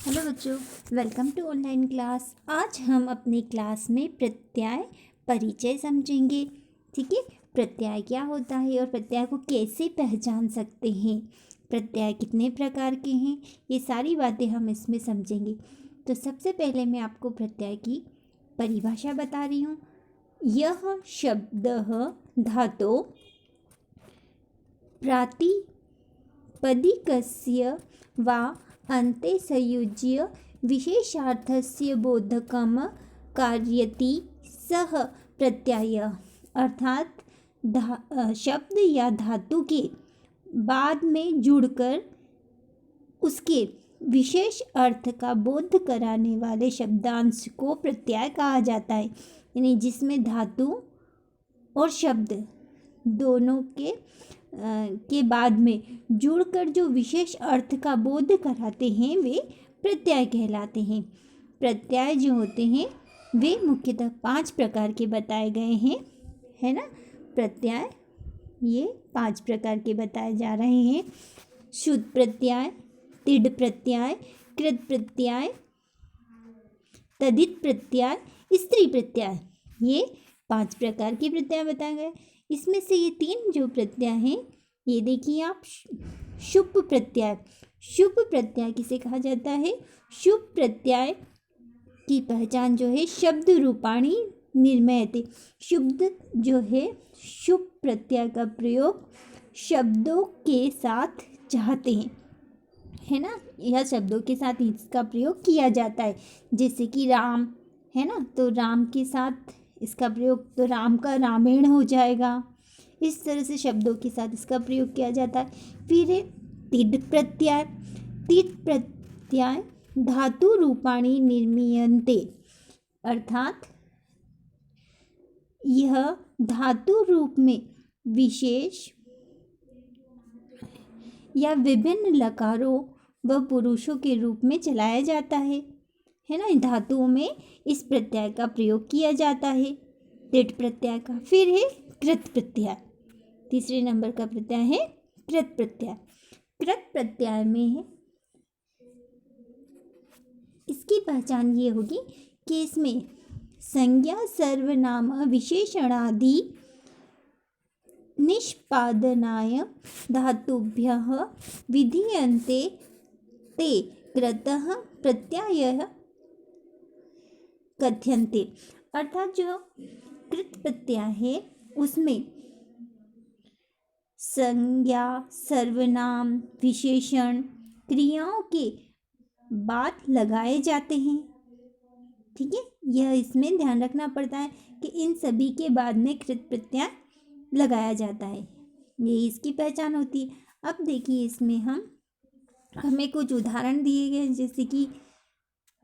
Hello बच्चों, welcome to online class. आज हम अपनी क्लास में प्रत्यय परिचय समझेंगे। ठीक है, प्रत्यय क्या होता है और प्रत्यय को कैसे पहचान सकते हैं, प्रत्यय कितने प्रकार के हैं, ये सारी बातें हम इसमें समझेंगे। तो सबसे पहले मैं आपको प्रत्यय की परिभाषा बता रही हूँ। यह शब्दः धातोः प्रातिपदिकस्य वा अन्ते संयुज्य विशेषार्थस्य बोधकं कारयति सः प्रत्ययः। अर्थात शब्द या धातु के बाद में जुड़कर उसके विशेष अर्थ का बोध कराने वाले शब्दांश को प्रत्यय कहा जाता है। यानी जिसमें धातु और शब्द दोनों के बाद में जुड़कर जो विशेष अर्थ का बोध कराते हैं वे प्रत्यय कहलाते हैं। प्रत्यय जो होते हैं वे मुख्यतः 5 प्रकार के बताए गए हैं, है ना। प्रत्यय ये 5 प्रकार के बताए जा रहे हैं। शुद्ध प्रत्यय, तिड प्रत्यय, कृत प्रत्यय, तद्धित प्रत्यय, स्त्री प्रत्यय, ये 5 प्रकार के प्रत्यय बताए गए। इसमें से ये 3 जो प्रत्यय हैं, ये देखिए आप। शुभ प्रत्यय, शुभ प्रत्यय किसे कहा जाता है? शुभ प्रत्यय की पहचान जो है शब्द रूपाणी निर्मयते। शुभ जो है, शुभ प्रत्यय का प्रयोग शब्दों के साथ चाहते हैं, है ना। यह शब्दों के साथ इसका प्रयोग किया जाता है। जैसे कि राम है ना, तो राम के साथ इसका प्रयोग, तो राम का रामायण हो जाएगा। इस तरह से शब्दों के साथ इसका प्रयोग किया जाता है। फिर है तिड प्रत्यय। तिड प्रत्यय धातु रूपाणी निर्मीयन्ते, अर्थात यह धातु रूप में विशेष या विभिन्न लकारों व पुरुषों के रूप में चलाया जाता है ना। धातुओं में इस प्रत्यय का प्रयोग किया जाता है, तिड प्रत्यय का। फिर है कृत प्रत्यय। तीसरे नंबर का प्रत्यय है कृत प्रत्यय। कृत प्रत्यय में है, इसकी पहचान ये होगी कि इसमें संज्ञा सर्वनाम विशेषणादि निष्पादनाय धातुभ्यः विधीयन्ते ते कृतः प्रत्ययः कथ्यन्ते। अर्थात जो कृत प्रत्यय है उसमें संज्ञा, सर्वनाम, विशेषण, क्रियाओं के बाद लगाए जाते हैं। ठीक है, यह इसमें ध्यान रखना पड़ता है कि इन सभी के बाद में कृत प्रत्यय लगाया जाता है। यही इसकी पहचान होती है। अब देखिए, इसमें हमें कुछ उदाहरण दिए गए, जैसे कि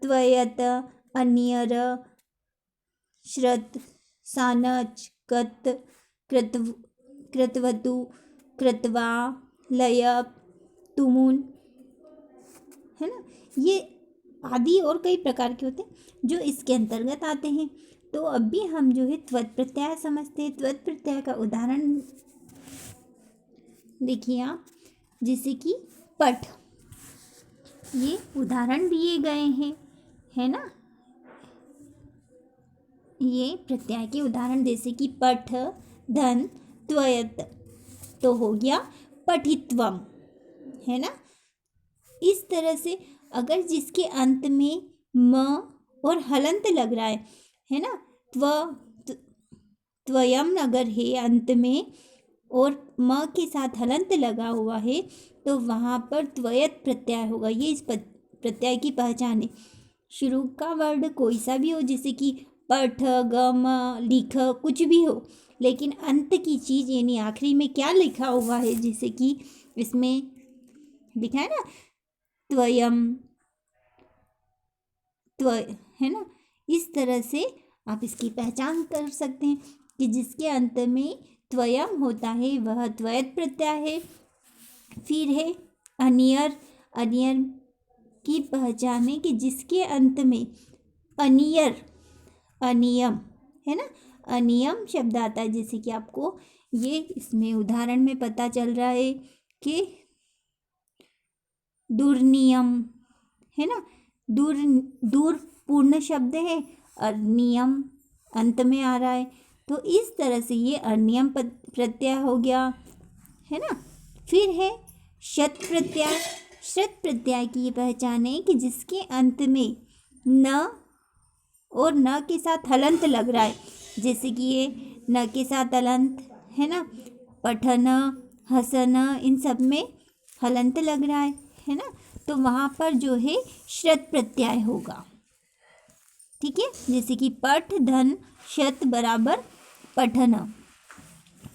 त्वयत, अन्यर, श्रत, सानच, कत, कृतवतु, कृतवा, लयप, तुमुन, है ना। ये आदि और कई प्रकार के होते हैं जो इसके अंतर्गत आते हैं। तो अभी हम जो है त्वत प्रत्यय समझते हैं। त्वत प्रत्यय का उदाहरण देखिए आप, जैसे कि पठ, ये उदाहरण दिए गए हैं, है ना। ये प्रत्यय के उदाहरण जैसे कि पठ, धन, त्वयत, तो हो गया पठित्वम, है ना। इस तरह से अगर जिसके अंत में म और हलंत लग रहा है ना, त्वयम अगर है अंत में और म के साथ हलंत लगा हुआ है तो वहाँ पर त्वयत प्रत्यय होगा। ये इस प्रत्यय की पहचान है। शुरू का वर्ड कोई सा भी हो, जैसे कि पठ, गम, लिख, कुछ भी हो, लेकिन अंत की चीज़ यानी आखिरी में क्या लिखा हुआ है, जैसे कि इसमें लिखा है ना त्वयम, है ना। इस तरह से आप इसकी पहचान कर सकते हैं कि जिसके अंत में त्वयम होता है वह त्वयत प्रत्यय है। फिर है अनियर। अनियर की पहचान है कि जिसके अंत में अनियर, अनियम, है ना, अनियम शब्द आता है। जैसे कि आपको ये इसमें उदाहरण में पता चल रहा है कि दुर्नियम, है ना। दूर दूर पूर्ण शब्द है, अनियम अंत में आ रहा है, तो इस तरह से ये अनियम प्रत्यय हो गया, है ना। फिर है शत प्रत्यय। शत प्रत्यय की ये पहचान है कि जिसके अंत में न और न के साथ हलंत लग रहा है, जैसे कि ये न के साथ हलंत है ना, पठन, हसन, इन सब में हलंत लग रहा है ना, तो वहाँ पर जो है श्रत प्रत्यय होगा। ठीक है, जैसे कि पठ धन शत बराबर पठन।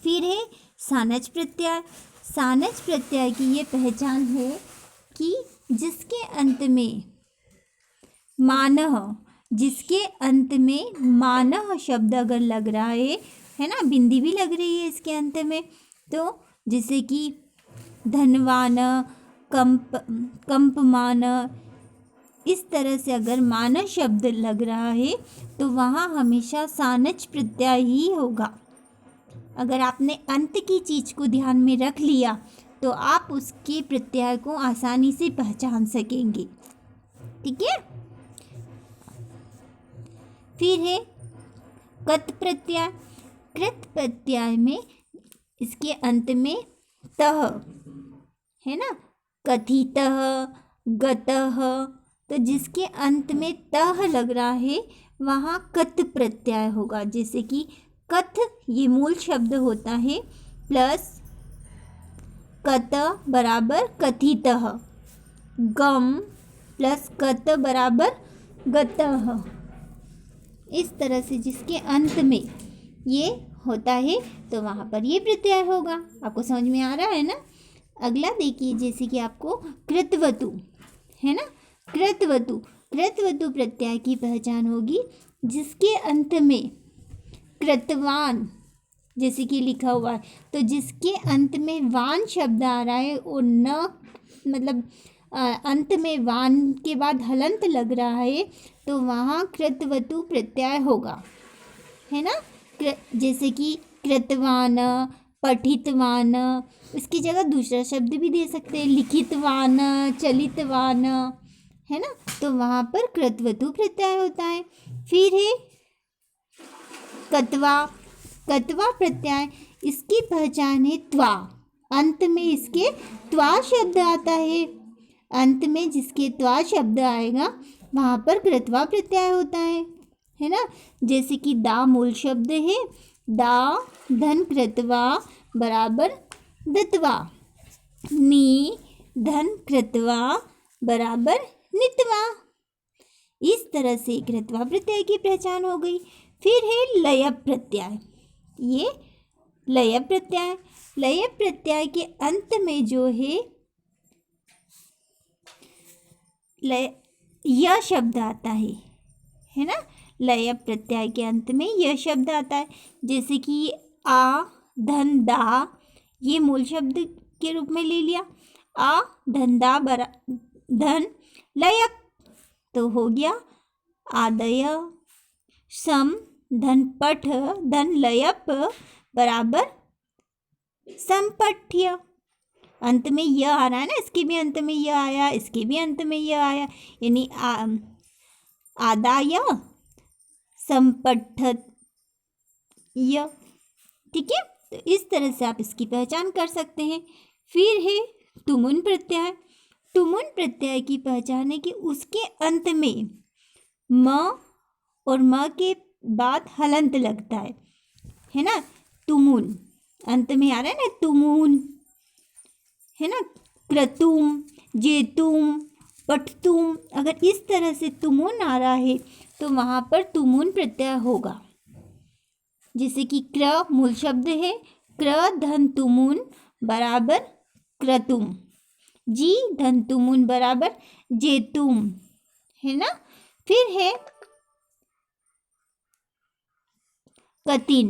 फिर है सानच प्रत्यय। सानच प्रत्यय की ये पहचान है कि जिसके अंत में मानह, जिसके अंत में मानह शब्द अगर लग रहा है ना, बिंदी भी लग रही है इसके अंत में, तो जैसे कि धनवान, कंपमान, इस तरह से अगर मानह शब्द लग रहा है तो वहाँ हमेशा सानच प्रत्यय ही होगा। अगर आपने अंत की चीज़ को ध्यान में रख लिया तो आप उसके प्रत्यय को आसानी से पहचान सकेंगे। ठीक है। फिर है कृत प्रत्यय। कृत प्रत्यय में इसके अंत में तह है ना, कथितः, गतः, तो जिसके अंत में तह लग रहा है वहाँ कत प्रत्यय होगा। जैसे कि कथ ये मूल शब्द होता है, प्लस कत बराबर कथितः, गम प्लस कत बराबर गतः। इस तरह से जिसके अंत में ये होता है तो वहाँ पर ये प्रत्यय होगा। आपको समझ में आ रहा है ना। अगला देखिए, जैसे कि आपको कृतवतु है ना, कृतवतु। कृतवतु प्रत्यय की पहचान होगी जिसके अंत में कृतवान जैसे कि लिखा हुआ है, तो जिसके अंत में वान शब्द आ रहा है और न मतलब अंत में वान के बाद हलंत लग रहा है तो वहाँ कृतवतु प्रत्यय होगा, है ना। जैसे कि कृतवान, पठितवान, इसकी जगह दूसरा शब्द भी दे सकते हैं, लिखितवान, चलितवान, है ना, तो वहाँ पर कृतवतु प्रत्यय होता है। फिर है कत्वा। कत्वा प्रत्यय, इसकी पहचान है त्वा। अंत में इसके त्वा शब्द आता है, अंत में जिसके त्वा शब्द आएगा वहाँ पर कृत्वा प्रत्यय होता है ना। जैसे कि दा मूल शब्द है, दा धन कृत्वा बराबर दत्वा, नी धन कृत्वा बराबर नित्वा। इस तरह से कृत्वा प्रत्यय की पहचान हो गई। फिर है लय प्रत्यय। ये लय प्रत्यय, लय प्रत्यय के अंत में जो है लय यह शब्द आता है ना, लय प्रत्यय के अंत में यह शब्द आता है। जैसे कि आ धन दा, ये मूल शब्द के रूप में ले लिया, आ धन दा बरा धन लयक, तो हो गया आदय। सम धन पठ धन लयप बराबर संपठ्य। अंत में यह आ रहा है ना, इसके भी अंत में यह आया, इसके भी अंत में यह आया, यानी आदाय संपठ्य। ठीक है, तो इस तरह से आप इसकी पहचान कर सकते हैं। फिर है तुमुन प्रत्यय। तुमुन प्रत्यय की पहचान है कि उसके अंत में म और म के बाद हलंत लगता है ना। तुमुन अंत में आ रहा है ना, तुमुन है ना, क्रतुम, जेतुम, पठतुम, अगर इस तरह से तुमुन आ रहा है तो वहाँ पर तुमुन प्रत्यय होगा। जैसे कि क्र मूल शब्द है, क्र धन तुमुन बराबर क्रतुम, जी धन तुमुन बराबर जेतुम, है ना। फिर है कतिन,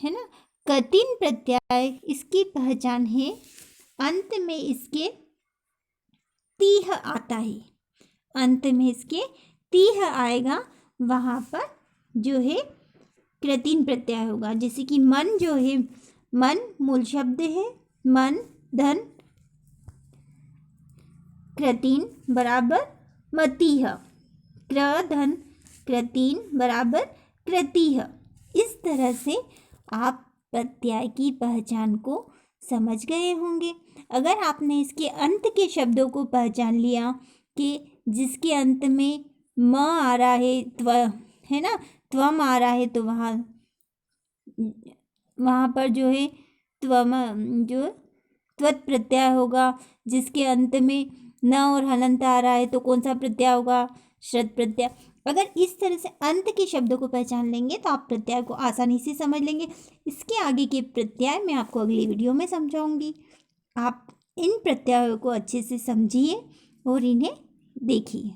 है ना, कतिन प्रत्यय, इसकी पहचान है अंत में इसके तीह आता है, अंत में इसके तीह आएगा, वहाँ पर जो है कृतिन प्रत्यय होगा। जैसे कि मन जो है, मन मूल शब्द है, मन धन कृतिन बराबर मतिः, क्र धन कृतिन बराबर कृतिः। इस तरह से आप प्रत्यय की पहचान को समझ गए होंगे। अगर आपने इसके अंत के शब्दों को पहचान लिया कि जिसके अंत में म आ रहा है, त्व है ना, त्वम आ रहा है, तो वहाँ पर जो है त्वम जो त्वत प्रत्यय होगा। जिसके अंत में न और हलंत आ रहा है तो कौन सा प्रत्यय होगा? श्रत प्रत्यय। अगर इस तरह से अंत के शब्दों को पहचान लेंगे तो आप प्रत्यय को आसानी से समझ लेंगे। इसके आगे के प्रत्यय मैं आपको अगली वीडियो में समझाऊंगी। आप इन प्रत्ययों को अच्छे से समझिए और इन्हें देखिए।